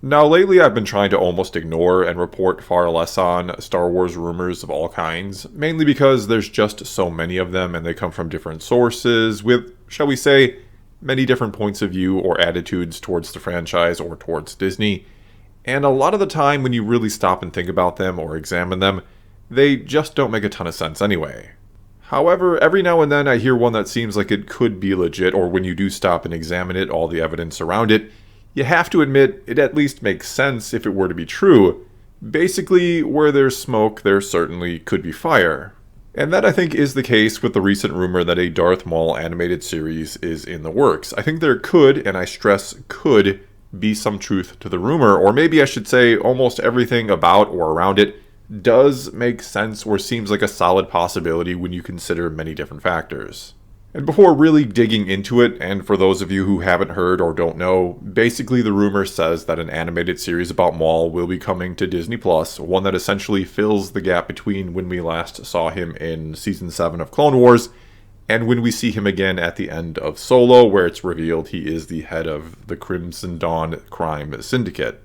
Now, lately I've been trying to almost ignore and report far less on Star Wars rumors of all kinds, mainly because there's just so many of them and they come from different sources with, shall we say, many different points of view or attitudes towards the franchise or towards Disney. And a lot of the time, when you really stop and think about them or examine them, they just don't make a ton of sense anyway. However, every now and then I hear one that seems like it could be legit, or when you do stop and examine it, all the evidence around it, you have to admit it at least makes sense if it were to be true. Basically, where there's smoke, there certainly could be fire. And that I think is the case with the recent rumor that a Darth Maul animated series is in the works. I think there could, and I stress could, be some truth to the rumor, or maybe I should say almost everything about or around it does make sense or seems like a solid possibility when you consider many different factors. And before really digging into it, and for those of you who haven't heard or don't know, basically the rumor says that an animated series about Maul will be coming to Disney Plus, one that essentially fills the gap between when we last saw him in Season 7 of Clone Wars and when we see him again at the end of Solo, where it's revealed he is the head of the Crimson Dawn crime syndicate.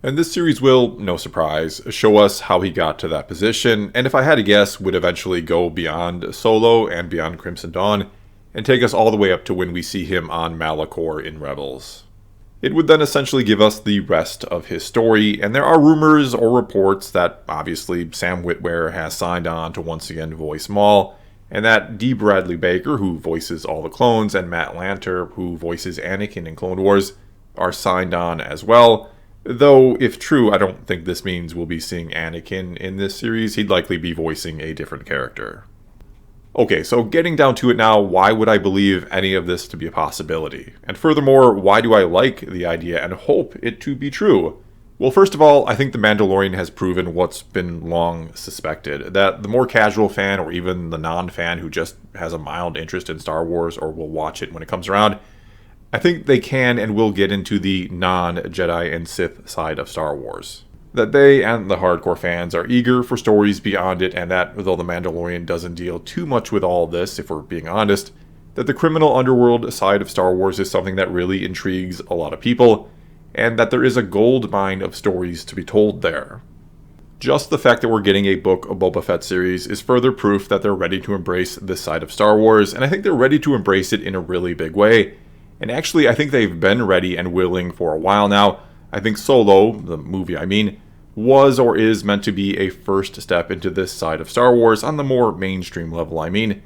And this series will, no surprise, show us how he got to that position, and if I had to guess, would eventually go beyond Solo and beyond Crimson Dawn, and take us all the way up to when we see him on Malachor in Rebels. It would then essentially give us the rest of his story, and there are rumors or reports that obviously Sam Witwer has signed on to once again voice Maul, and that D. Bradley Baker, who voices all the clones, and Matt Lanter, who voices Anakin in Clone Wars, are signed on as well. Though, if true, I don't think this means we'll be seeing Anakin in this series. He'd likely be voicing a different character. Okay, so getting down to it now, why would I believe any of this to be a possibility? And furthermore, why do I like the idea and hope it to be true? Well, first of all, I think The Mandalorian has proven what's been long suspected, that the more casual fan or even the non-fan who just has a mild interest in Star Wars or will watch it when it comes around, I think they can and will get into the non-Jedi and Sith side of Star Wars. That they and the hardcore fans are eager for stories beyond it, and that, though The Mandalorian doesn't deal too much with all this, if we're being honest, that the criminal underworld side of Star Wars is something that really intrigues a lot of people, and that there is a gold mine of stories to be told there. Just the fact that we're getting a Book of Boba Fett series is further proof that they're ready to embrace this side of Star Wars, and I think they're ready to embrace it in a really big way. And actually, I think they've been ready and willing for a while now. I think Solo, the movie I mean, was or is meant to be a first step into this side of Star Wars on the more mainstream level, I mean.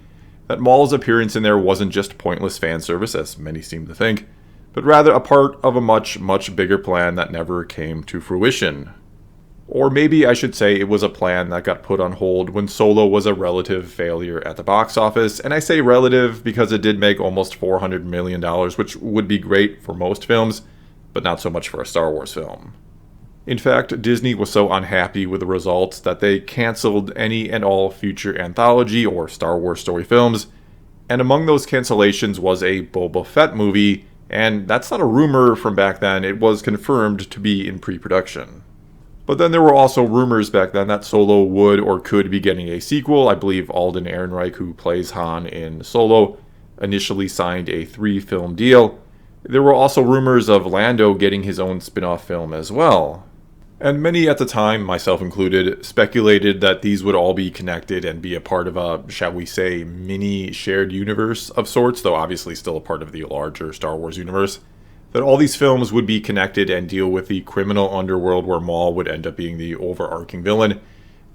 That Maul's appearance in there wasn't just pointless fan service, as many seem to think, but rather a part of a much, much bigger plan that never came to fruition. Or maybe I should say it was a plan that got put on hold when Solo was a relative failure at the box office, and I say relative because it did make almost $400 million, which would be great for most films, but not so much for a Star Wars film. In fact, Disney was so unhappy with the results that they canceled any and all future anthology or Star Wars story films, and among those cancellations was a Boba Fett movie, and that's not a rumor from back then, it was confirmed to be in pre-production. But then there were also rumors back then that Solo would or could be getting a sequel. I believe Alden Ehrenreich, who plays Han in Solo, initially signed a 3-film deal. There were also rumors of Lando getting his own spin-off film as well. And many at the time, myself included, speculated that these would all be connected and be a part of a, shall we say, mini shared universe of sorts, though obviously still a part of the larger Star Wars universe. That all these films would be connected and deal with the criminal underworld where Maul would end up being the overarching villain.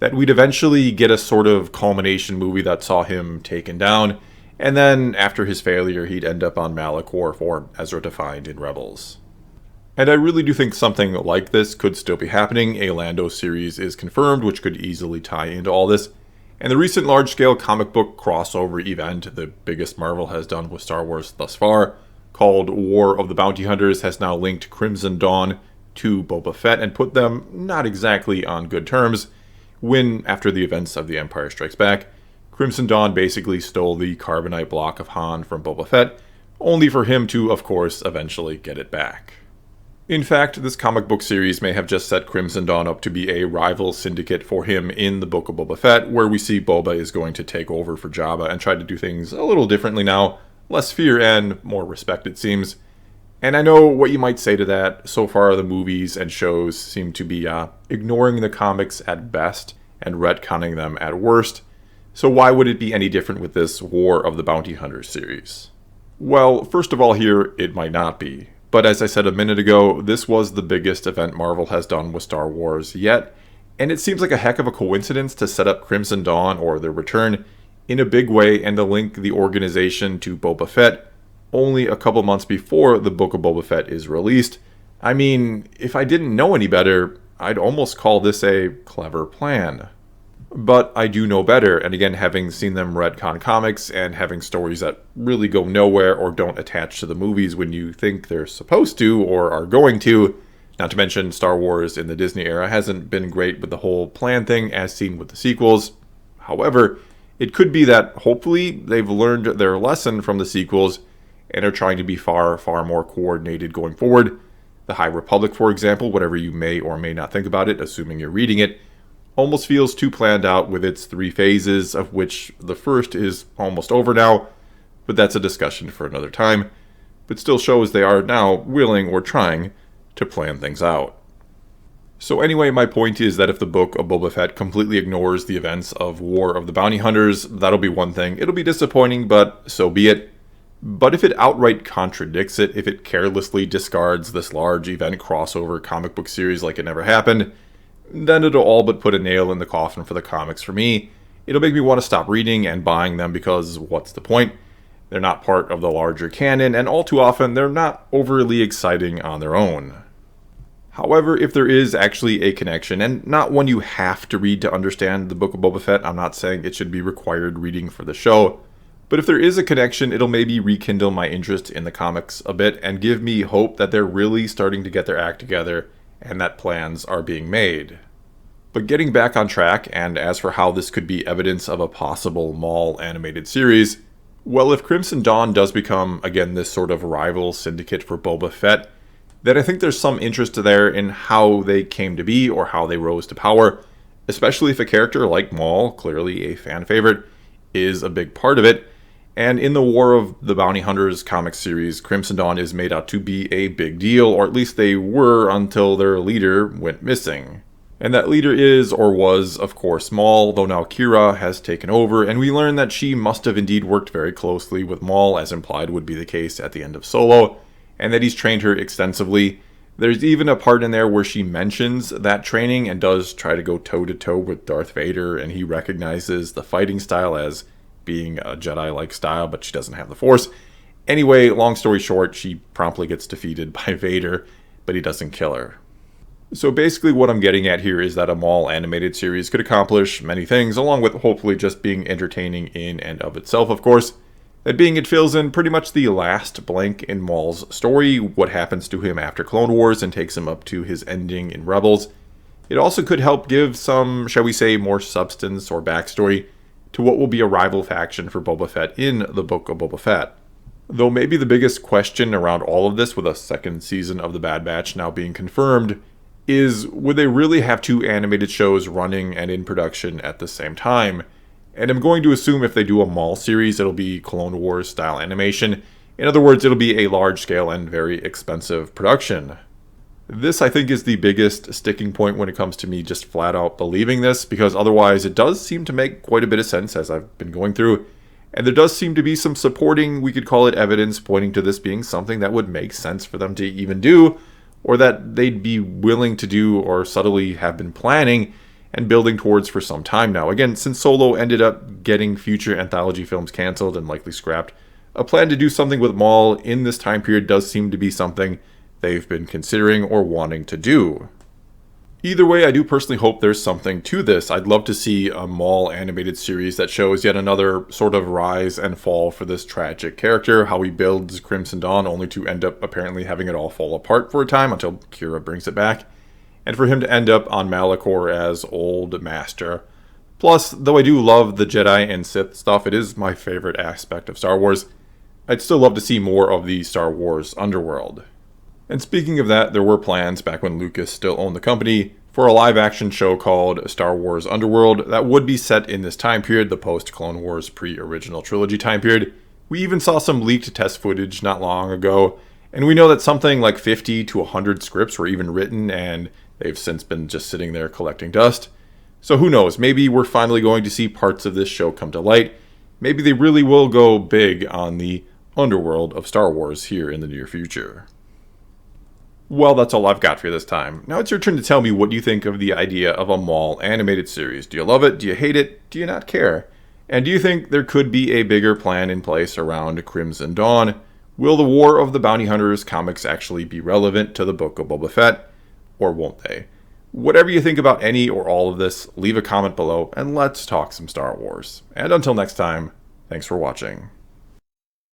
That we'd eventually get a sort of culmination movie that saw him taken down, and then after his failure he'd end up on Malachor for Ezra to find in Rebels. And I really do think something like this could still be happening. A Lando series is confirmed, which could easily tie into all this. And the recent large-scale comic book crossover event, the biggest Marvel has done with Star Wars thus far, called War of the Bounty Hunters, has now linked Crimson Dawn to Boba Fett and put them not exactly on good terms when, after the events of The Empire Strikes Back, Crimson Dawn basically stole the carbonite block of Han from Boba Fett, only for him to, of course, eventually get it back. In fact, this comic book series may have just set Crimson Dawn up to be a rival syndicate for him in the Book of Boba Fett, where we see Boba is going to take over for Jabba and try to do things a little differently now, less fear and more respect it seems. And I know what you might say to that. So far, the movies and shows seem to be ignoring the comics at best and retconning them at worst. So why would it be any different with this War of the Bounty Hunters series? Well, first of all here, it might not be. But as I said a minute ago, this was the biggest event Marvel has done with Star Wars yet, and it seems like a heck of a coincidence to set up Crimson Dawn, or their return, in a big way and to link the organization to Boba Fett only a couple months before the Book of Boba Fett is released. I mean, if I didn't know any better, I'd almost call this a clever plan. But I do know better, and again, having seen them retcon comics and having stories that really go nowhere or don't attach to the movies when you think they're supposed to or are going to, not to mention Star Wars in the Disney era hasn't been great with the whole plan thing as seen with the sequels. However, it could be that hopefully they've learned their lesson from the sequels and are trying to be far, far more coordinated going forward. The High Republic, for example, whatever you may or may not think about it, assuming you're reading it, almost feels too planned out with its 3 phases, of which the first is almost over now, but that's a discussion for another time, but still shows they are now willing or trying to plan things out. So anyway, my point is that if the Book of Boba Fett completely ignores the events of War of the Bounty Hunters, that'll be one thing. It'll be disappointing, but so be it. But if it outright contradicts it, if it carelessly discards this large event crossover comic book series like it never happened, then it'll all but put a nail in the coffin for the comics for me. It'll make me want to stop reading and buying them because what's the point? They're not part of the larger canon, and all too often they're not overly exciting on their own. However, if there is actually a connection, and not one you have to read to understand the Book of Boba Fett, I'm not saying it should be required reading for the show, but if there is a connection, it'll maybe rekindle my interest in the comics a bit and give me hope that they're really starting to get their act together and that plans are being made. But getting back on track, and as for how this could be evidence of a possible Maul animated series, well, if Crimson Dawn does become, again, this sort of rival syndicate for Boba Fett, then I think there's some interest there in how they came to be or how they rose to power, especially if a character like Maul, clearly a fan favorite, is a big part of it. And in the War of the Bounty Hunters comic series, Crimson Dawn is made out to be a big deal, or at least they were until their leader went missing. And that leader is, or was, of course, Maul, though now Kira has taken over, and we learn that she must have indeed worked very closely with Maul, as implied would be the case at the end of Solo, and that he's trained her extensively. There's even a part in there where she mentions that training and does try to go toe-to-toe with Darth Vader, and he recognizes the fighting style as being a Jedi-like style, but she doesn't have the Force. Anyway, long story short, she promptly gets defeated by Vader, but he doesn't kill her. So basically what I'm getting at here is that a Maul animated series could accomplish many things, along with hopefully just being entertaining in and of itself, of course. That being, it fills in pretty much the last blank in Maul's story, what happens to him after Clone Wars, and takes him up to his ending in Rebels. It also could help give some, shall we say, more substance or backstory to what will be a rival faction for Boba Fett in the Book of Boba Fett. Though maybe the biggest question around all of this, with a second season of The Bad Batch now being confirmed, is would they really have 2 animated shows running and in production at the same time? And I'm going to assume if they do a Maul series, it'll be Clone Wars style animation. In other words, it'll be a large scale and very expensive production. This, I think, is the biggest sticking point when it comes to me just flat out believing this, because otherwise it does seem to make quite a bit of sense as I've been going through. And there does seem to be some supporting, we could call it evidence, pointing to this being something that would make sense for them to even do, or that they'd be willing to do or subtly have been planning and building towards for some time now. Again, since Solo ended up getting future anthology films canceled and likely scrapped, a plan to do something with Maul in this time period does seem to be something they've been considering or wanting to do. Either way, I do personally hope there's something to this. I'd love to see a Maul animated series that shows yet another sort of rise and fall for this tragic character, how he builds Crimson Dawn only to end up apparently having it all fall apart for a time until Kira brings it back, and for him to end up on Malachor as Old Master. Plus, though I do love the Jedi and Sith stuff, it is my favorite aspect of Star Wars, I'd still love to see more of the Star Wars underworld. And speaking of that, there were plans back when Lucas still owned the company for a live-action show called Star Wars Underworld that would be set in this time period, the post-Clone Wars pre-original trilogy time period. We even saw some leaked test footage not long ago, And we know that something like 50 to 100 scripts were even written, and they've since been just sitting there collecting dust. So who knows, maybe we're finally going to see parts of this show come to light. Maybe they really will go big on the underworld of Star Wars here in the near future. Well, that's all I've got for you this time. Now it's your turn to tell me what you think of the idea of a Maul animated series. Do you love it? Do you hate it? Do you not care? And do you think there could be a bigger plan in place around Crimson Dawn? Will the War of the Bounty Hunters comics actually be relevant to the Book of Boba Fett? Or won't they? Whatever you think about any or all of this, leave a comment below and let's talk some Star Wars. And until next time, thanks for watching.